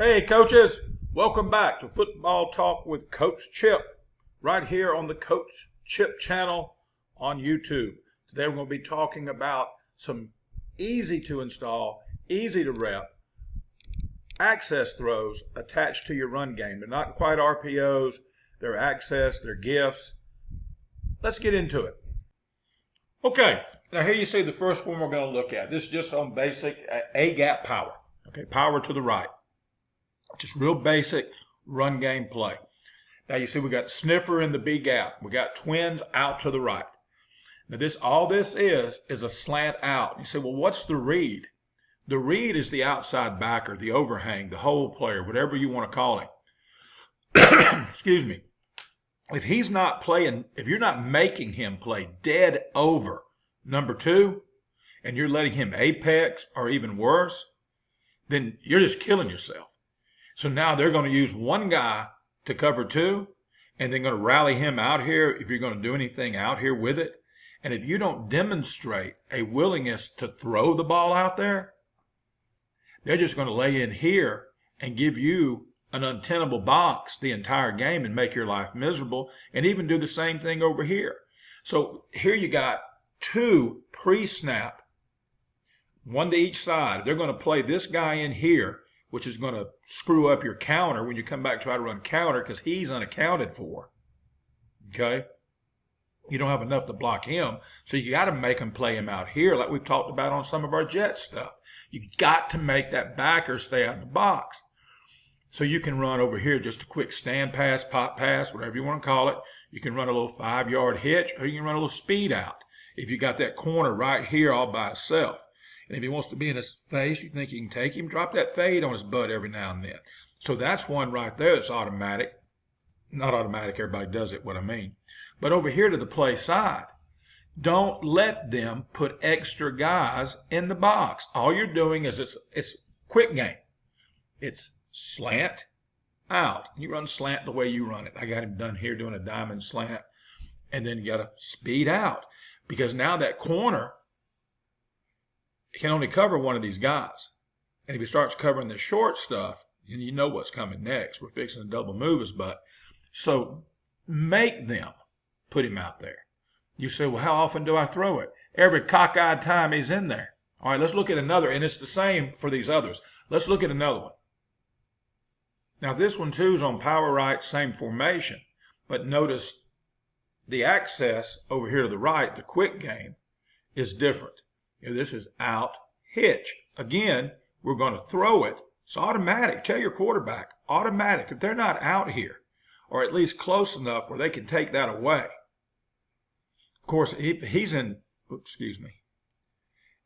Hey coaches, welcome back to Football Talk with Coach Chip, right here on the Coach Chip channel on YouTube. Today we're going to be talking about some easy to install, easy to rep, access throws attached to your run game. They're not quite RPOs, they're access, they're gifts. Let's get into it. Okay, now here you see the first one we're going to look at. This is just on basic A-gap power. Okay, power to the right. Just real basic run game play. Now you see we got sniffer in the B gap. We got twins out to the right. Now all this is a slant out. You say, well, what's the read? The read is the outside backer, the overhang, the hole player, whatever you want to call him. Excuse me. If he's not playing, if you're not making him play dead over number two, and you're letting him apex or even worse, then you're just killing yourself. So now they're going to use one guy to cover two, and they're going to rally him out here if you're going to do anything out here with it. And if you don't demonstrate a willingness to throw the ball out there, they're just going to lay in here and give you an untenable box the entire game and make your life miserable, and even do the same thing over here. So here you got two pre-snap, one to each side. They're going to play this guy in here, which is going to screw up your counter when you come back and try to run counter because he's unaccounted for. Okay? You don't have enough to block him, so you got to make him play him out here like we've talked about on some of our jet stuff. You got to make that backer stay out of the box. So you can run over here just a quick stand pass, pop pass, whatever you want to call it. You can run a little 5-yard hitch, or you can run a little speed out if you got that corner right here all by itself. And if he wants to be in his face, you think you can take him, drop that fade on his butt every now and then. So that's one right there that's automatic. Not automatic, everybody does it, what I mean. But over here to the play side, don't let them put extra guys in the box. All you're doing is it's quick game. It's slant out. You run slant the way you run it. I got him done here doing a diamond slant. And then you got to speed out. Because now that corner can only cover one of these guys. And if he starts covering the short stuff, you know what's coming next. We're fixing to double move his butt. So make them put him out there. You say, well, how often do I throw it? Every cockeyed time he's in there. All right, let's look at another. And it's the same for these others. Let's look at another one. Now this one too is on power right, same formation. But notice the access over here to the right, the quick game, is different. This is out, hitch. Again, we're going to throw it. It's automatic. Tell your quarterback, automatic. If they're not out here, or at least close enough where they can take that away. Of course, if he's in,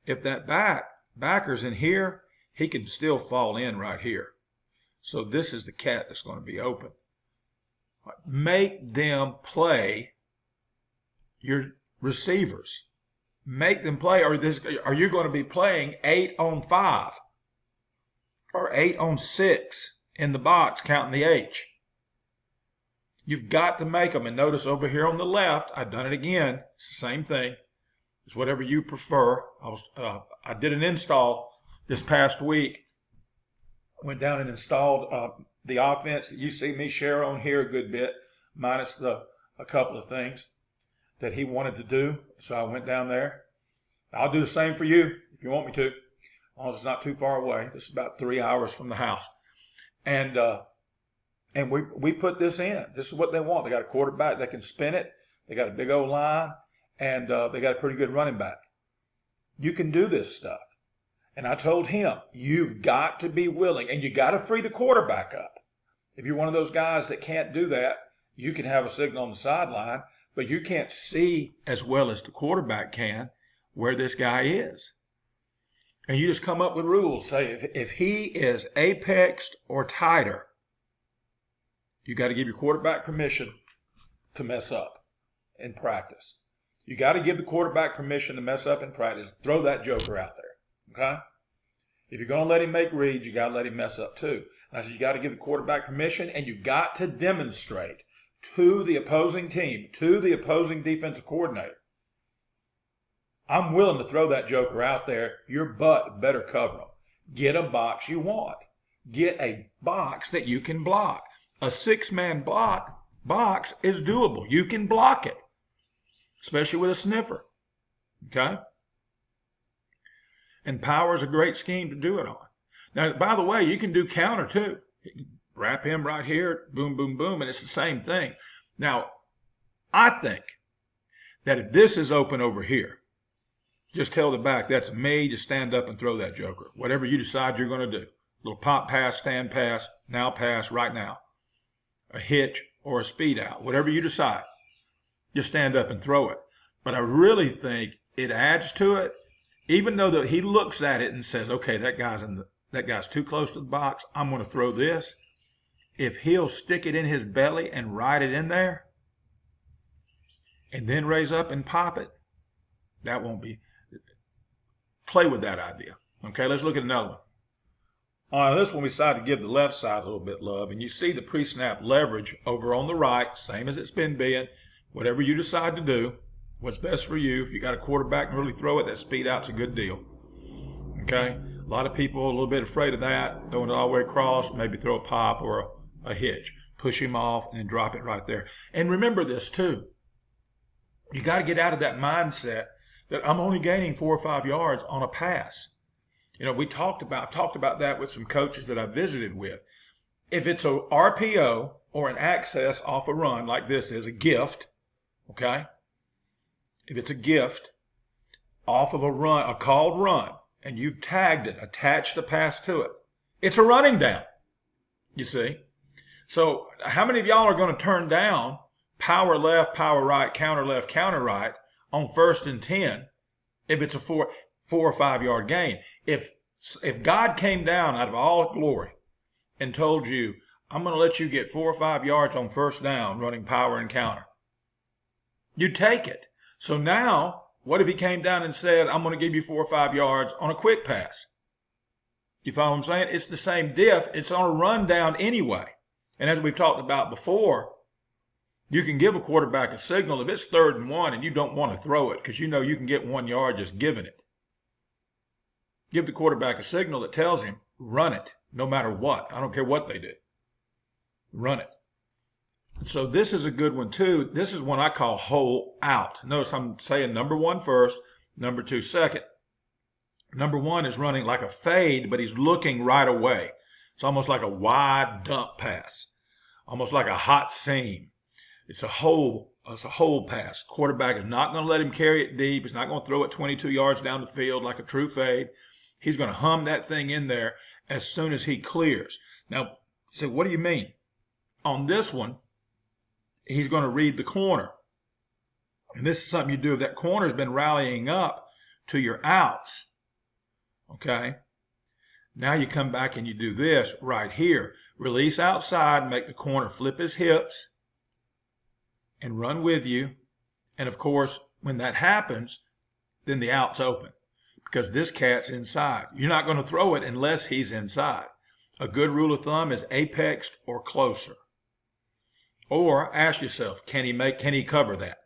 if that backer's in here, he can still fall in right here. So this is the cat that's going to be open. Make them play your receivers. Make them play, or are you going to be playing 8 on 5 or 8 on 6 in the box, counting the H? You've got to make them. And notice over here on the left, I've done it again. It's the same thing. It's whatever you prefer. I did an install this past week. Went down and installed the offense that you see me share on here a good bit, minus a couple of things that he wanted to do. So I went down there. I'll do the same for you if you want me to, as long as it's not too far away. This is about 3 hours from the house. And we put this in. This is what they want. They got a quarterback that can spin it. They got a big old line, and they got a pretty good running back. You can do this stuff. And I told him, you've got to be willing, and you got to free the quarterback up. If you're one of those guys that can't do that, you can have a signal on the sideline, but you can't see as well as the quarterback can where this guy is. And you just come up with rules. Say if he is apexed or tighter, you got to give your quarterback permission to mess up in practice. You got to give the quarterback permission to mess up in practice. Throw that joker out there, okay? If you're going to let him make reads, you got to let him mess up too. I said you got to give the quarterback permission, and you got to demonstrate to the opposing team, to the opposing defensive coordinator, I'm willing to throw that joker out there. Your butt better cover him. Get a box you want. get a box that you can block. A 6-man box is doable. You can block it, especially with a sniffer. Okay? And power is a great scheme to do it on. Now, by the way, you can do counter too. You can wrap him right here, boom, boom, boom, and it's the same thing. Now, I think that if this is open over here, just tell the back, that's me, to stand up and throw that joker. Whatever you decide you're going to do. Little pop pass, stand pass, now pass, right now. A hitch or a speed out. Whatever you decide. Just stand up and throw it. But I really think it adds to it, even though that he looks at it and says, okay, that guy's too close to the box, I'm going to throw this. If he'll stick it in his belly and ride it in there, and then raise up and pop it, that won't be. Play with that idea. Okay, let's look at another one. On this one, we decided to give the left side a little bit love, and you see the pre-snap leverage over on the right, same as it's been being. Whatever you decide to do, what's best for you. If you got a quarterback and really throw it, that speed out's a good deal. Okay, a lot of people are a little bit afraid of that, throwing it all the way across, maybe throw a pop or a hitch, push him off, and then drop it right there. And remember this too. You got to get out of that mindset that I'm only gaining 4 or 5 yards on a pass. You know, I've talked about that with some coaches that I visited with. If it's a RPO or an access off a run like this is a gift, okay? If it's a gift off of a run, a called run, and you've tagged it, attached the pass to it, it's a running down, you see? So how many of y'all are going to turn down power left, power right, counter left, counter right on 1st and 10 if it's a 4 or 5 yard gain? If God came down out of all glory and told you, I'm going to let you get 4 or 5 yards on 1st down running power and counter, you take it. So now, what if he came down and said, I'm going to give you 4 or 5 yards on a quick pass? You follow what I'm saying? It's the same diff. It's on a run down anyway. And as we've talked about before, you can give a quarterback a signal if it's 3rd and 1 and you don't want to throw it because you know you can get 1 yard just giving it. Give the quarterback a signal that tells him, run it, no matter what. I don't care what they do. Run it. So this is a good one too. This is one I call hole out. Notice I'm saying number 1 first, number 2 second. Number 1 is running like a fade, but he's looking right away. It's almost like a wide dump pass, almost like a hot seam. It's a hole pass. Quarterback is not going to let him carry it deep. He's not going to throw it 22 yards down the field like a true fade. He's going to hum that thing in there as soon as he clears. Now, you say, what do you mean? On this one, he's going to read the corner. And this is something you do if that corner's been rallying up to your outs. Okay? Now you come back and you do this right here. Release outside, make the corner flip his hips and run with you. And of course, when that happens, then the out's open because this cat's inside. You're not going to throw it unless he's inside. A good rule of thumb is apexed or closer. Or ask yourself, can he cover that?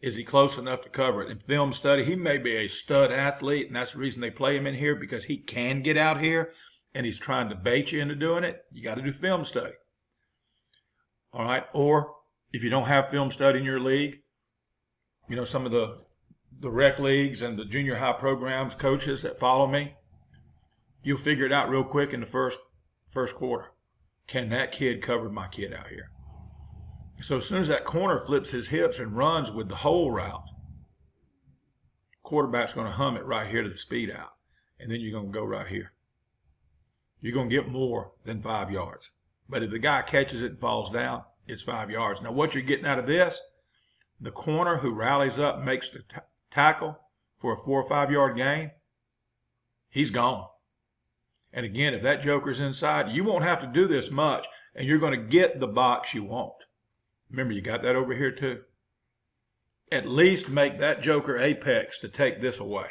Is he close enough to cover it? In film study, he may be a stud athlete, and that's the reason they play him in here, because he can get out here, and he's trying to bait you into doing it. You got to do film study. All right? Or if you don't have film study in your league, you know, some of the rec leagues and the junior high programs, coaches that follow me, you'll figure it out real quick in the first quarter. Can that kid cover my kid out here? So as soon as that corner flips his hips and runs with the hole route, quarterback's going to hum it right here to the speed out. And then you're going to go right here. You're going to get more than 5 yards. But if the guy catches it and falls down, it's 5 yards. Now what you're getting out of this, the corner who rallies up and makes the tackle for a 4 or 5 yard gain, he's gone. And again, if that joker's inside, you won't have to do this much, and you're going to get the box you want. Remember, you got that over here too. At least make that joker apex to take this away.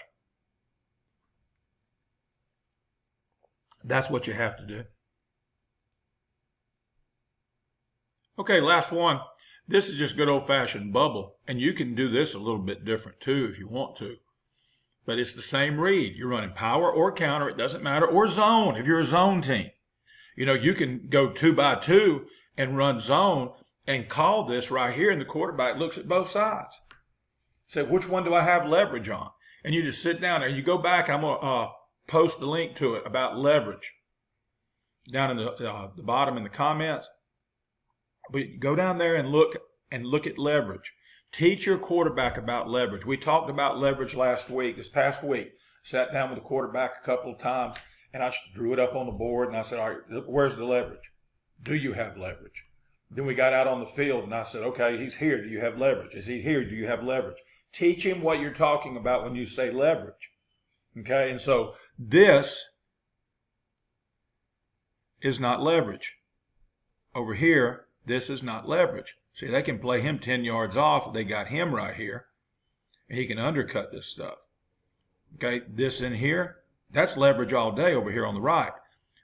That's what you have to do. Okay, last one. This is just good old-fashioned bubble, and you can do this a little bit different too if you want to. But it's the same read. You're running power or counter, it doesn't matter, or zone if you're a zone team. You know, you can go 2-by-2 and run zone and call this right here, and the quarterback looks at both sides. Say, which one do I have leverage on? And you just sit down there. You go back. I'm going to post the link to it about leverage down in the bottom in the comments. But go down there and look at leverage. Teach your quarterback about leverage. We talked about leverage this past week. Sat down with the quarterback a couple of times, and I drew it up on the board, and I said, all right, where's the leverage? Do you have leverage? Then we got out on the field, and I said, okay, he's here. Do you have leverage? Is he here? Do you have leverage? Teach him what you're talking about when you say leverage. Okay, and so this is not leverage. Over here, this is not leverage. See, they can play him 10 yards off if they got him right here, and he can undercut this stuff. Okay, this in here, that's leverage all day over here on the right.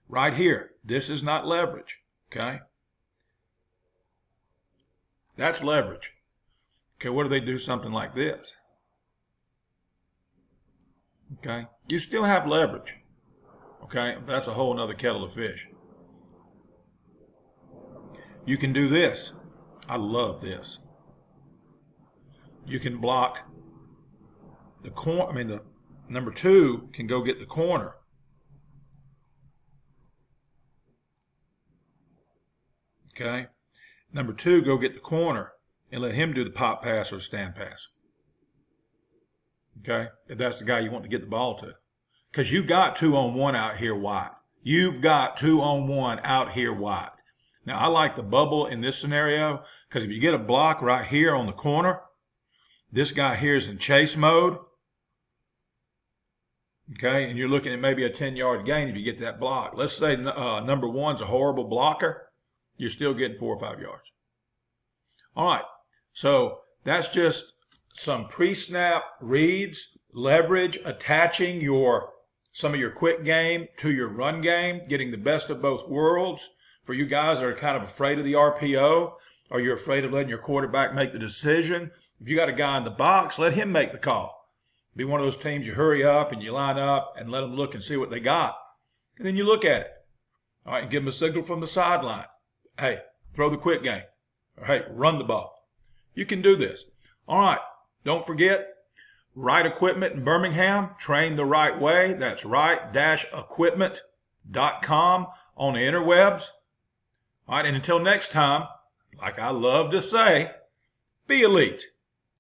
Right here, this is not leverage. Okay, that's leverage. Okay, what do they do something like this? Okay, you still have leverage. Okay, that's a whole nother kettle of fish. You can do this. I love this. You can block the corner. The number 2 can go get the corner. Okay, number 2 go get the corner and let him do the pop pass or the stand pass. Okay, if that's the guy you want to get the ball to. Because you've got 2-on-1 out here wide. You've got 2-on-1 out here wide. Now, I like the bubble in this scenario because if you get a block right here on the corner, this guy here is in chase mode. Okay, and you're looking at maybe a 10-yard gain if you get that block. Let's say number 1's a horrible blocker. You're still getting 4 or 5 yards. All right, so that's just some pre-snap reads, leverage, attaching some of your quick game to your run game, getting the best of both worlds. For you guys that are kind of afraid of the RPO, or you're afraid of letting your quarterback make the decision, if you got a guy in the box, let him make the call. Be one of those teams you hurry up and you line up and let them look and see what they got. And then you look at it. All right, and give them a signal from the sideline. Hey, throw the quick game. Or hey, run the ball. You can do this. All right, don't forget, Right Equipment in Birmingham, train the right way. That's right-equipment.com on the interwebs. All right, and until next time, like I love to say, be elite.